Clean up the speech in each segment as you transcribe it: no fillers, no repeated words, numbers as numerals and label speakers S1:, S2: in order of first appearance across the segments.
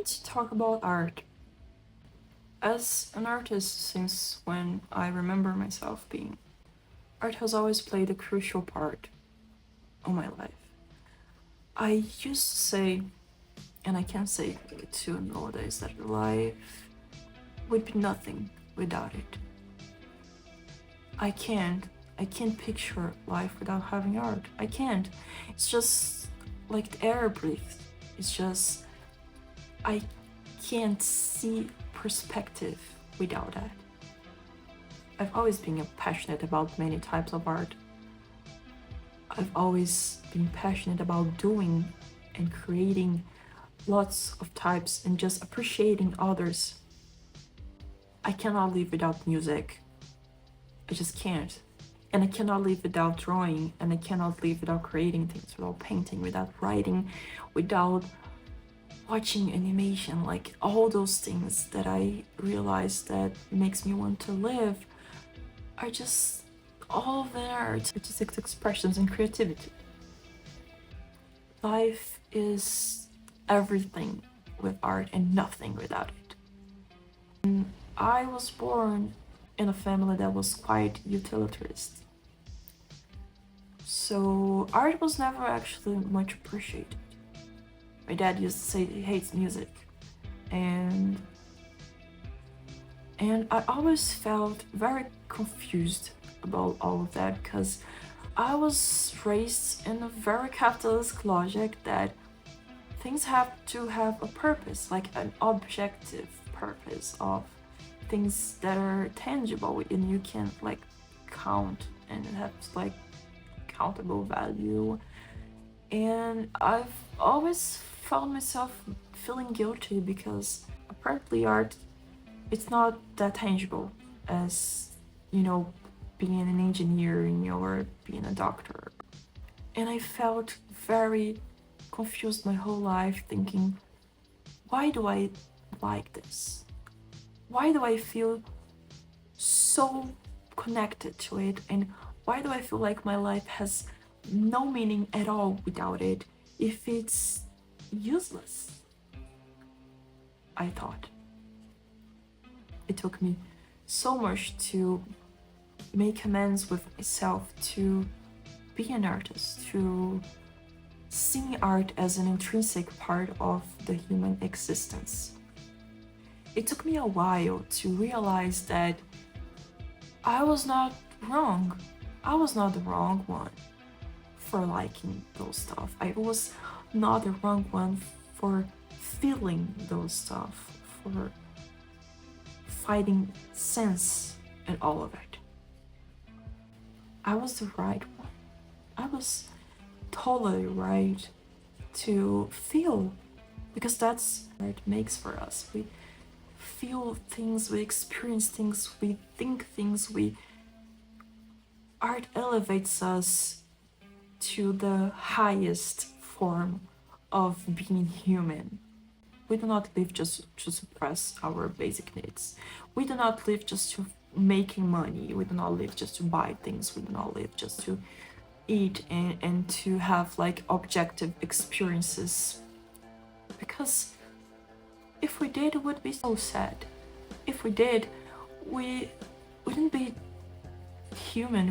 S1: to talk about art. As an artist, since when I remember myself being, art has always played a crucial part of my life. I used to say, and I can say it too nowadays, that life would be nothing without it. I can't. I can't picture life without having art. I can't. It's just like the air I breathe. It's just I can't see perspective without that. I've always been passionate about many types of art. I've always been passionate about doing and creating lots of types and just appreciating others. I cannot live without music. I just can't. And I cannot live without drawing, and I cannot live without creating things, without painting, without writing, without watching animation, like all those things that I realized that makes me want to live are just all of that art, artistic expressions and creativity. Life is everything with art and nothing without it. And I was born in a family that was quite utilitarist. So art was never actually much appreciated. My dad used to say he hates music. And I always felt very confused about all of that because I was raised in a very capitalist logic that things have to have a purpose, like an objective purpose of things that are tangible and you can like count and it has like countable value. And I've always found myself feeling guilty because apparently art, it's not that tangible as, being an engineer or being a doctor. And I felt very confused my whole life thinking, why do I like this? Why do I feel so connected to it? And why do I feel like my life has no meaning at all without it if it's useless? I thought. It took me so much to make amends with myself, to be an artist, to see art as an intrinsic part of the human existence. It took me a while to realize that I was not wrong. I was not the wrong one for liking those stuff. I was not the wrong one for feeling those stuff, for finding sense in all of it. I was the right one. I was totally right to feel, because that's what it makes for us. We feel things, we experience things, we think things, art elevates us to the highest form of being human. We do not live just to suppress our basic needs. We do not live just to making money. We do not live just to buy things. We do not live just to eat and to have like objective experiences. Because if we did, it would be so sad. If we did, we wouldn't be human.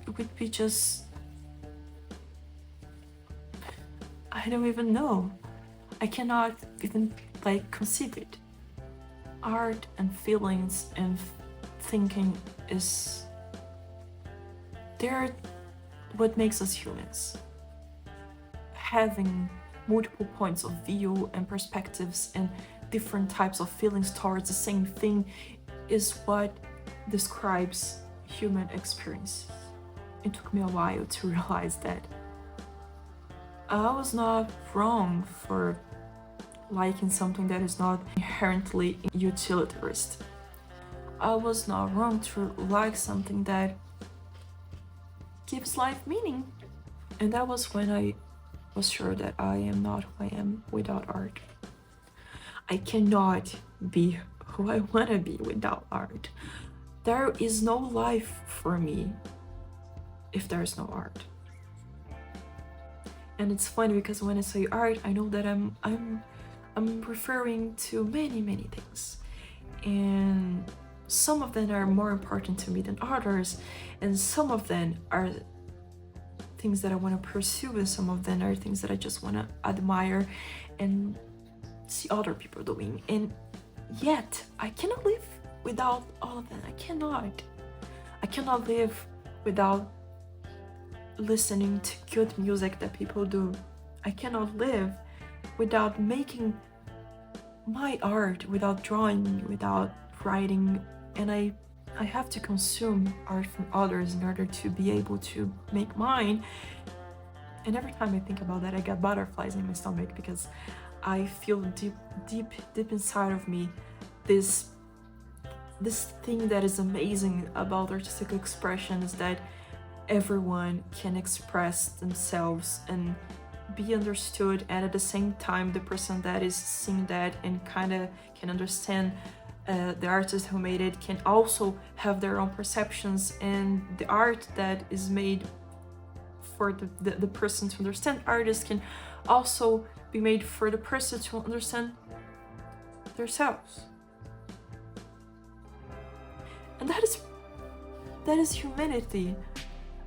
S1: It would be just, I don't even know. I cannot even like conceive it. Art and feelings and thinking they're what makes us humans. Having multiple points of view and perspectives and different types of feelings towards the same thing is what describes human experience. It took me a while to realize that I was not wrong for liking something that is not inherently utilitarist. I was not wrong to like something that gives life meaning. And that was when I was sure that I am not who I am without art. I cannot be who I want to be without art. There is no life for me if there's no art. And it's funny because when I say art, I know that I'm I'm referring to many things, and some of them are more important to me than others, and some of them are things that I want to pursue, and some of them are things that I just want to admire and see other people doing. And yet I cannot live without all of them. I cannot live without listening to good music that people do. I cannot live without making my art, without drawing, without writing. And I have to consume art from others in order to be able to make mine. And every time I think about that, I get butterflies in my stomach, because I feel deep inside of me this thing that is amazing about artistic expression, is that everyone can express themselves and be understood, and at the same time the person that is seeing that and kind of can understand the artist who made it can also have their own perceptions, and the art that is made for the person to understand artist can also be made for the person to understand themselves. And that is humanity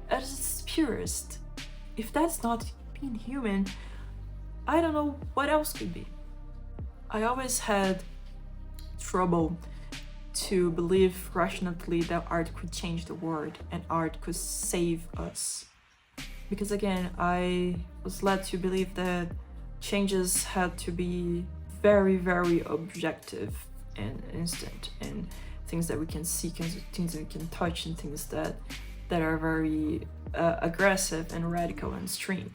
S1: at its purest. If that's not being human, I don't know what else could be. I always had trouble to believe rationally that art could change the world and art could save us. Because again, I was led to believe that changes had to be very objective and instant, and things that we can see, things that we can touch, and things that are very aggressive and radical and extreme.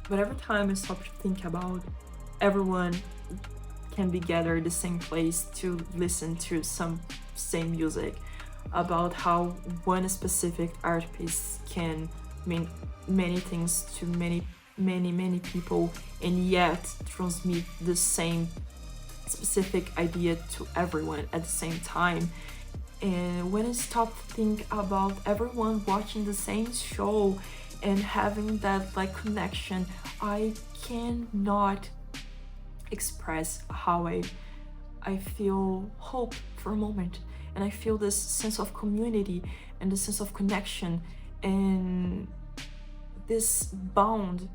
S1: But every time I stop to think about everyone can be gathered the same place to listen to some same music, about how one specific art piece can mean many things to many people, and yet transmit the same specific idea to everyone at the same time. And when I stop to think about everyone watching the same show and having that like connection, I cannot express how I feel hope for a moment, and I feel this sense of community and this sense of connection and this bond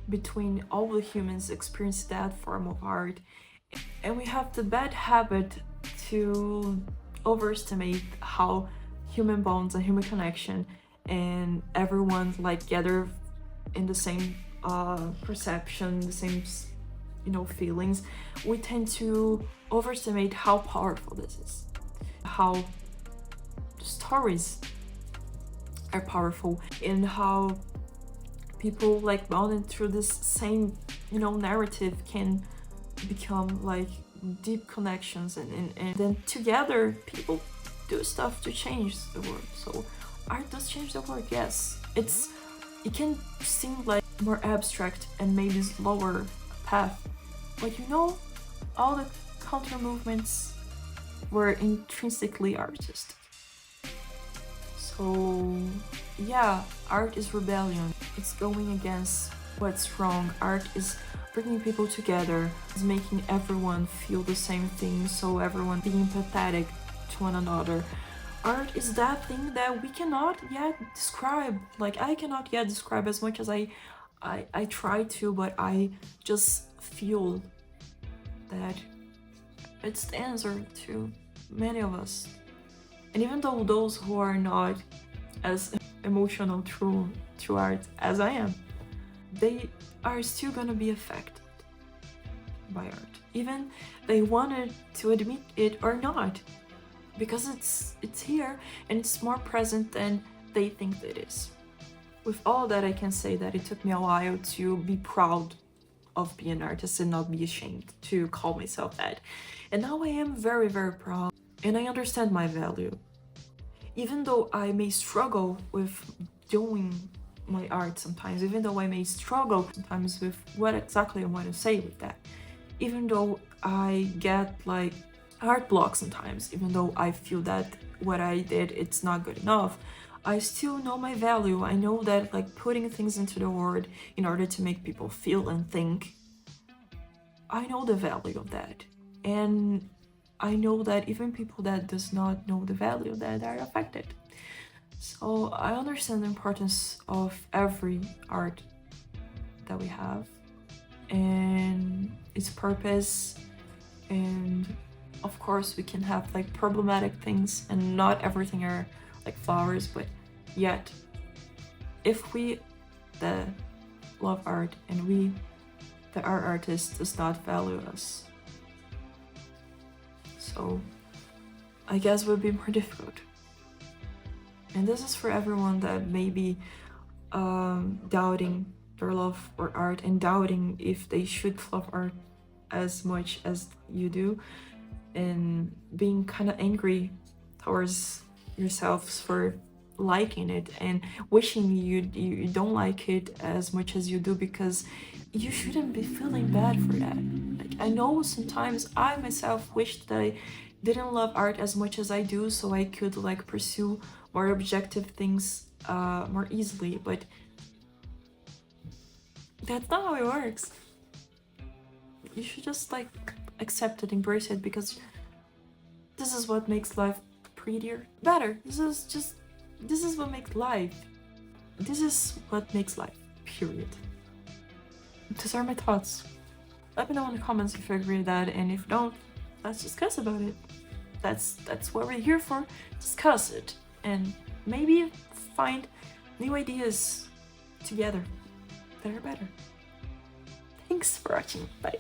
S1: between all the humans experience that form of art. And we have the bad habit to overestimate how human bonds and human connection and everyone like gather in the same perception, the same feelings. We tend to overestimate how powerful this is, how stories are powerful, and how people like bonded through this same narrative can become like deep connections, and then together people do stuff to change the world. So art does change the world, yes. It can seem like more abstract and maybe slower path, but all the counter movements were intrinsically artistic. So yeah, art is rebellion. It's going against what's wrong. Art is bringing people together, is making everyone feel the same thing, so everyone being empathetic to one another. Art is that thing that we cannot yet describe. Like, I cannot yet describe as much as I try to, but I just feel that it's the answer to many of us. And even though those who are not as emotional through art as I am, they are still gonna be affected by art, even they wanted to admit it or not, because it's here and it's more present than they think it is. With all that, I can say that it took me a while to be proud of being an artist and not be ashamed to call myself that. And now I am very proud, and I understand my value. Even though I may struggle with doing my art sometimes, even though I may struggle sometimes with what exactly I want to say with that, even though I get like art block sometimes, even though I feel that what I did, it's not good enough, I still know my value. I know that like putting things into the world in order to make people feel and think I know the value of that. And I know that even people that does not know the value of that are affected. So I understand the importance of every art that we have and its purpose. And of course we can have like problematic things and not everything are like flowers, but yet if we the love art and we the art artist does not value us, so I guess it would be more difficult. And this is for everyone that may be doubting their love for art and doubting if they should love art as much as you do, and being kind of angry towards yourselves for liking it and wishing you don't like it as much as you do, because you shouldn't be feeling bad for that. Like, I know sometimes I myself wished that I didn't love art as much as I do, so I could like pursue more objective things more easily, but that's not how it works. You should just like accept it, embrace it, because this is what makes life prettier, better. This is what makes life. This is what makes life, period. These are my thoughts. Let me know in the comments if you agree with that, and if don't, let's discuss about it. That's what we're here for. Discuss it and maybe find new ideas together that are better. Thanks for watching. Bye.